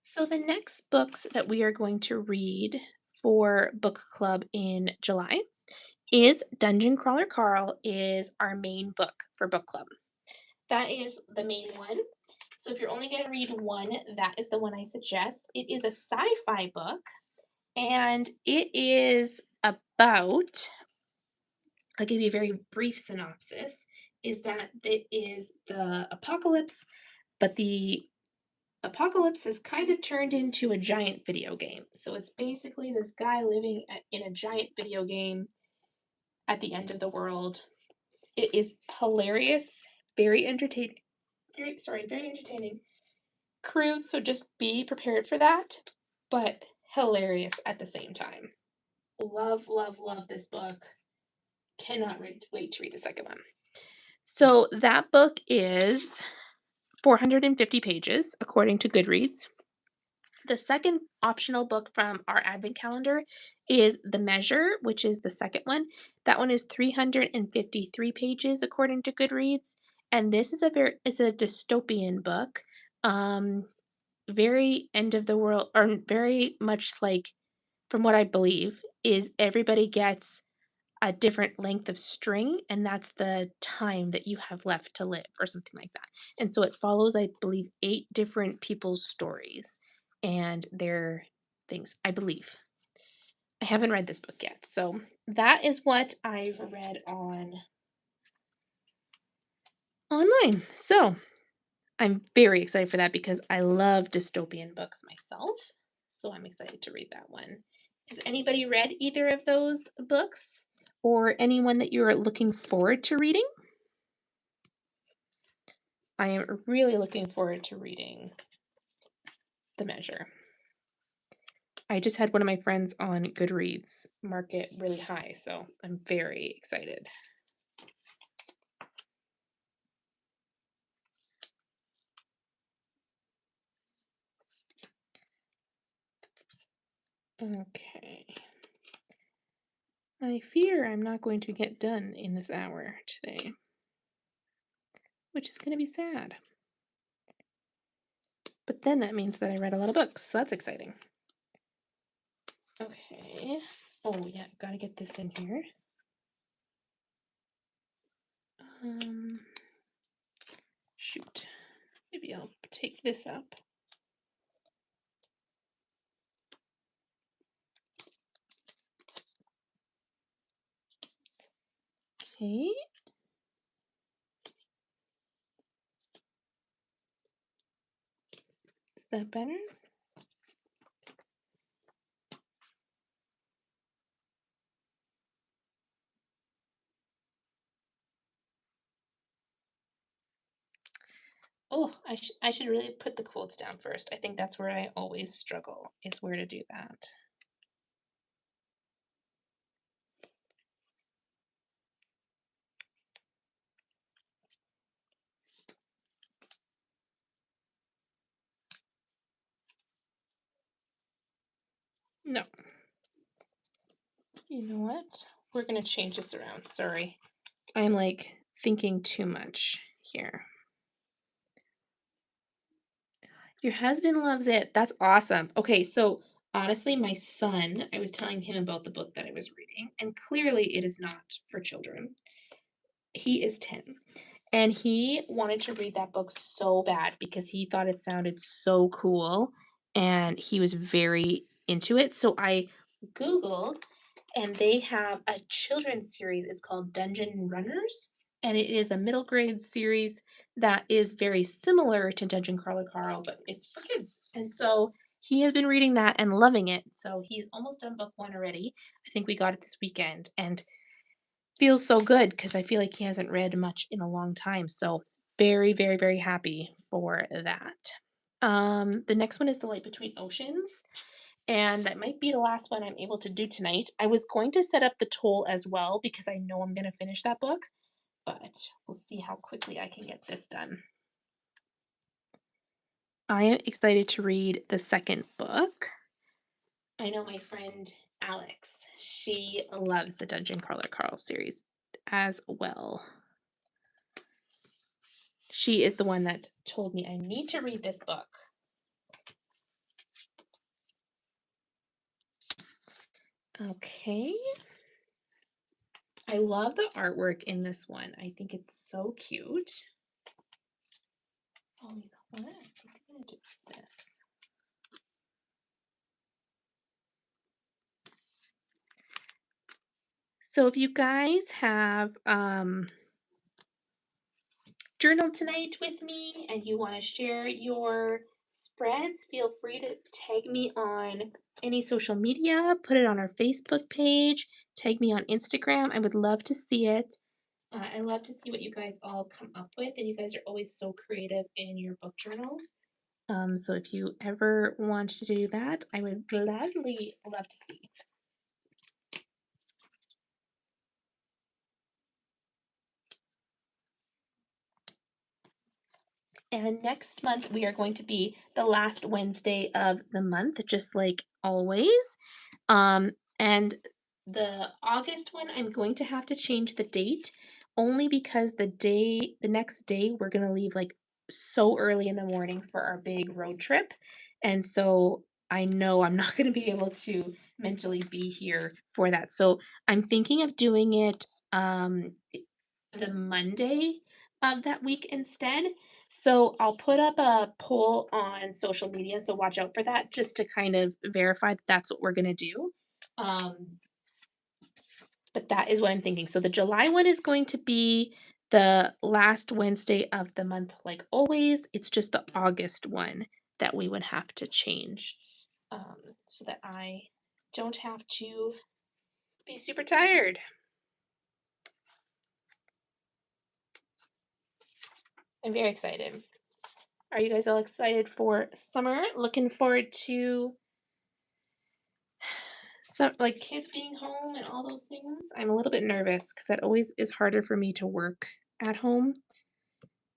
So the next books that we are going to read for book club in July is Dungeon Crawler Carl is our main book for book club. That is the main one. So if you're only going to read one, that is the one I suggest. It is a sci-fi book, and it is about, I'll give you a very brief synopsis, is that it is the apocalypse, but the apocalypse has kind of turned into a giant video game. So it's basically this guy living in a giant video game at the end of the world. It is hilarious, very entertaining. Very entertaining. Crude, so just be prepared for that, but hilarious at the same time. Love this book. Cannot wait to read the second one. So that book is 450 pages, according to Goodreads. The second optional book from our advent calendar is The Measure, which is the second one. That one is 353 pages, according to Goodreads. And this is it's a dystopian book. Very end of the world, or very much like, from what I believe, is everybody gets a different length of string, and that's the time that you have left to live, or something like that. And so it follows, I believe, 8 different people's stories and their things, I believe. I haven't read this book yet. So that is what I've read online. So I'm very excited for that because I love dystopian books myself. So I'm excited to read that one. Has anybody read either of those books, or anyone that you're looking forward to reading? I am really looking forward to reading The Measure. I just had one of my friends on Goodreads mark it really high, so I'm very excited. Okay. I fear I'm not going to get done in this hour today, which is going to be sad. But then that means that I read a lot of books, so that's exciting. Okay. Oh, yeah, gotta get this in here. Shoot. Maybe I'll take this up. Okay. Is that better? Oh, I should really put the quotes down first. I think that's where I always struggle, is where to do that. No. You know what? We're gonna change this around. Sorry. I'm like thinking too much here. Your husband loves it. That's awesome. Okay, so honestly, my son, I was telling him about the book that I was reading, and clearly it is not for children. He is 10, and he wanted to read that book so bad because he thought it sounded so cool and he was very into it. So I Googled, and they have a children's series. It's called Dungeon Runners, and it is a middle grade series that is very similar to Dungeon Crawler Carl, but it's for kids. And so he has been reading that and loving it. So he's almost done book one already. I think we got it this weekend, and feels so good because I feel like he hasn't read much in a long time. So very, very, very happy for that. The next one is The Light Between Oceans, and that might be the last one I'm able to do tonight. I was going to set up the toll as well because I know I'm going to finish that book, but we'll see how quickly I can get this done. I am excited to read the second book. I know my friend Alex, she loves the Dungeon Crawler Carl series as well. She is the one that told me I need to read this book. Okay. I love the artwork in this one. I think it's so cute. Oh, you know what? I think I'm going to do this. So if you guys have journaled tonight with me and you want to share your spreads, feel free to tag me on any social media, put it on our Facebook page, tag me on Instagram. I would love to see it. I love to see what you guys all come up with, and you guys are always so creative in your book journals. So if you ever want to do that, I would gladly love to see. And next month, we are going to be the last Wednesday of the month, just like always. And the August one, I'm going to have to change the date only because the next day, we're going to leave like so early in the morning for our big road trip. And so I know I'm not going to be able to mentally be here for that. So I'm thinking of doing it the Monday of that week instead. So I'll put up a poll on social media, so watch out for that just to kind of verify that that's what we're gonna do. But that is what I'm thinking. So the July one is going to be the last Wednesday of the month, like always. It's just the August one that we would have to change, so that I don't have to be super tired. I'm very excited. Are you guys all excited for summer? Looking forward to some like kids being home and all those things? I'm a little bit nervous because that always is harder for me to work at home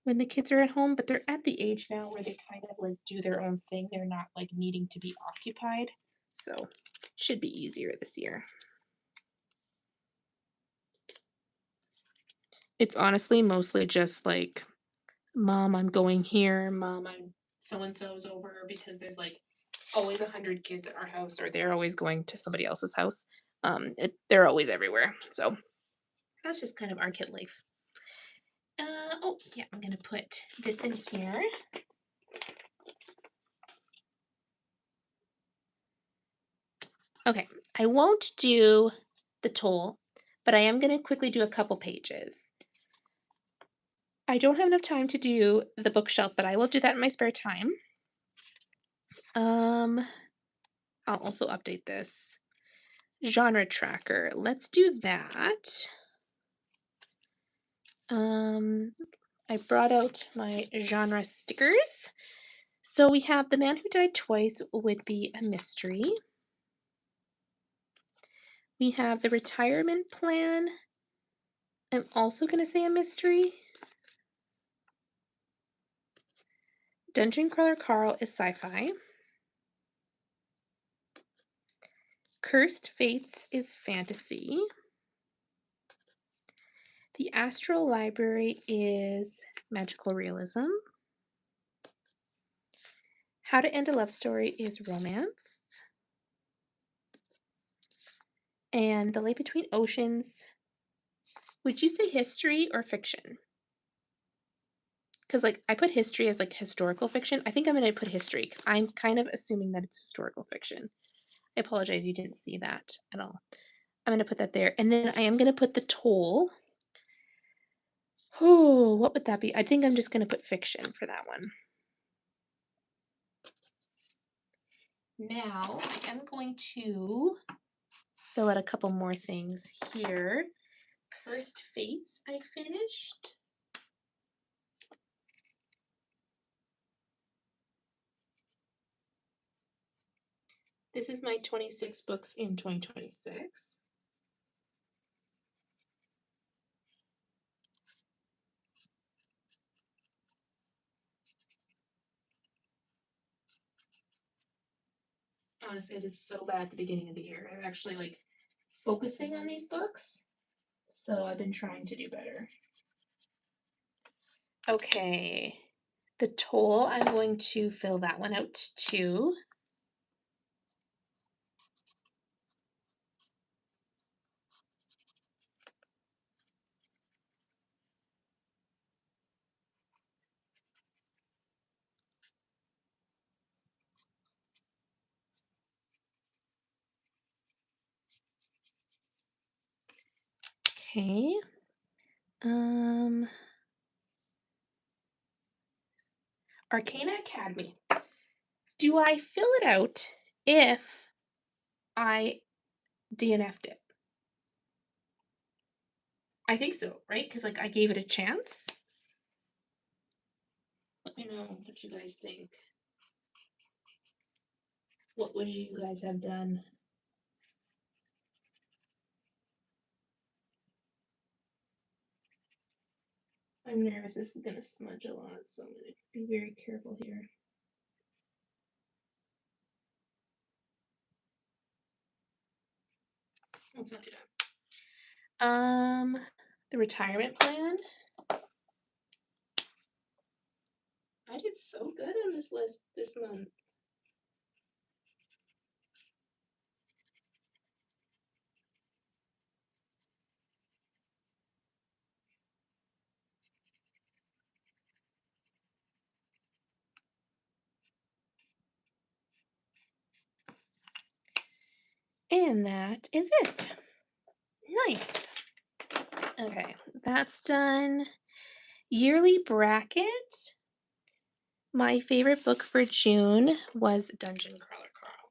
when the kids are at home, but they're at the age now where they kind of like do their own thing. They're not like needing to be occupied. So should be easier this year. It's honestly mostly just like, Mom, I'm going here, Mom, I'm so-and-so's over because there's like always 100 kids at our house, or they're always going to somebody else's house. They're always everywhere. So that's just kind of our kid life. Oh, yeah, I'm going to put this in here. Okay, I won't do the toll, but I am going to quickly do a couple pages. I don't have enough time to do the bookshelf, but I will do that in my spare time. I'll also update this. Genre tracker. Let's do that. I brought out my genre stickers. So we have The Man Who Died Twice would be a mystery. We have The Retirement Plan. I'm also going to say a mystery. Dungeon Crawler Carl is sci-fi. Cursed Fates is fantasy. The Astral Library is magical realism. How to End a Love Story is romance. And The Lake Between Oceans, would you say history or fiction? Because like I put history as like historical fiction. I think I'm going to put history because I'm kind of assuming that it's historical fiction. I apologize, you didn't see that at all. I'm going to put that there. And then I am going to put the toll. Oh, what would that be? I think I'm just going to put fiction for that one. Now I am going to fill out a couple more things here. Cursed Fates I finished. This is my 26 books in 2026. Honestly, I did so bad at the beginning of the year. I'm actually like focusing on these books. So I've been trying to do better. Okay. The toll, I'm going to fill that one out too. Okay. Arcana Academy. Do I fill it out if I DNF'd it? I think so, right? Because like I gave it a chance. Let me know what you guys think. What would you guys have done? I'm nervous. This is going to smudge a lot, so I'm going to be very careful here. It's not too bad. The retirement plan. I did so good on this list this month. And that is it. Nice. Okay, that's done. Yearly bracket. My favorite book for June was Dungeon Crawler Carl.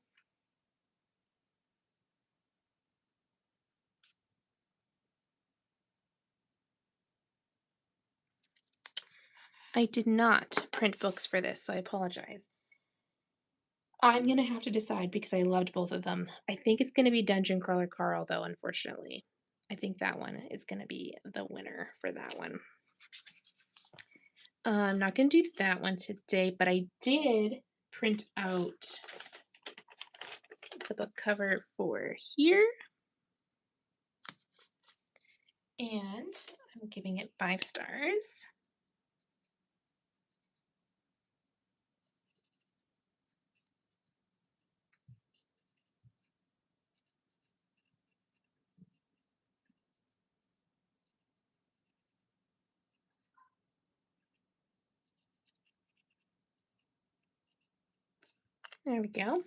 I did not print books for this, so I apologize. I'm going to have to decide because I loved both of them. I think it's going to be Dungeon Crawler Carl, though, unfortunately. I think that one is going to be the winner for that one. I'm not going to do that one today, but I did print out the book cover for here. And I'm giving it 5 stars. There we go.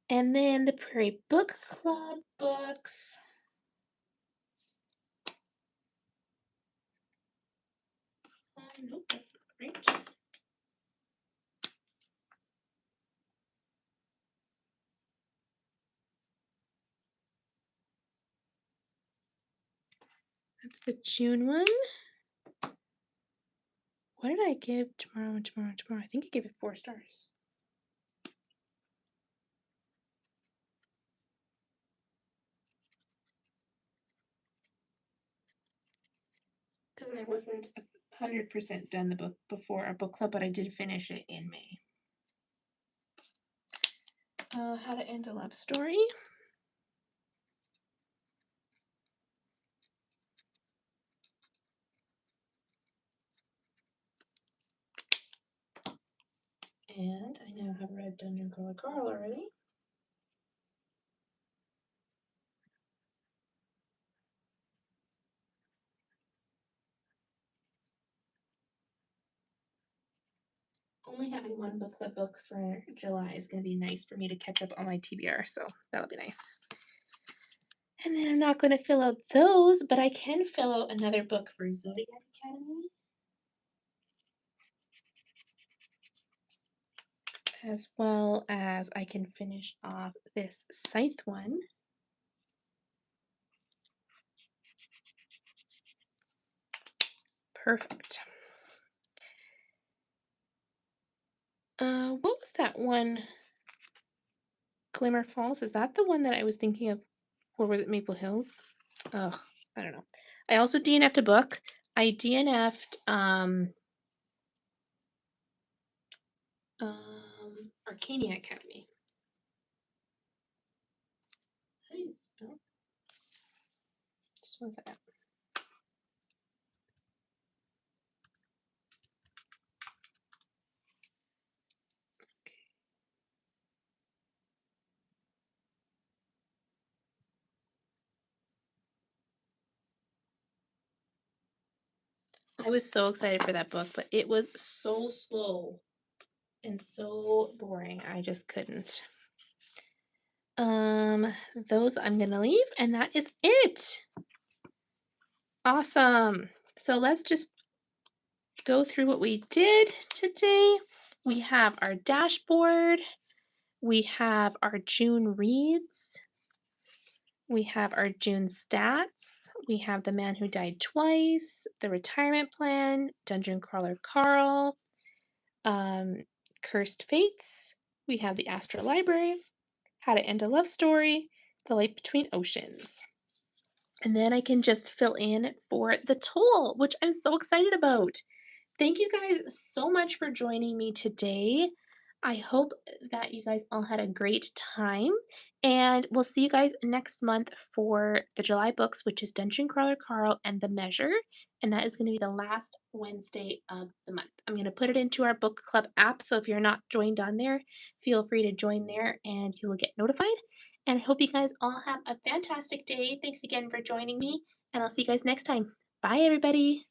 And then the Prairie Book Club books. Nope, that's not right. That's the June one. What did I give tomorrow? I think I gave it 4 stars. Because I wasn't 100% done the book before our book club, but I did finish it in May. How to End a Love Story. And I now have read Dungeon Crawler Carl already. Only having one book club book for July is going to be nice for me to catch up on my TBR, so that'll be nice. And then I'm not going to fill out those, but I can fill out another book for Zodiac Academy. As well as I can finish off this Scythe one. Perfect. What was that one? Glimmer Falls? Is that the one that I was thinking of? Or was it Maple Hills? Ugh, I don't know. I also DNF'd a book. I DNF'd Arcania Academy. How do you spell? Just one second. I was so excited for that book, but it was so slow and so boring. I just couldn't. Those I'm gonna leave, and that is it. Awesome. So let's just go through what we did today. We have our dashboard. We have our June reads. We have our June stats. We have The Man Who Died Twice, The Retirement Plan, Dungeon Crawler Carl, Cursed Fates. We have the Astral Library, How to End a Love Story, The Light Between Oceans. And then I can just fill in for the toll, which I'm so excited about. Thank you guys so much for joining me today. I hope that you guys all had a great time. And we'll see you guys next month for the July books, which is Dungeon Crawler Carl and The Measure. And that is going to be the last Wednesday of the month. I'm going to put it into our book club app. So if you're not joined on there, feel free to join there and you will get notified. And I hope you guys all have a fantastic day. Thanks again for joining me. And I'll see you guys next time. Bye, everybody.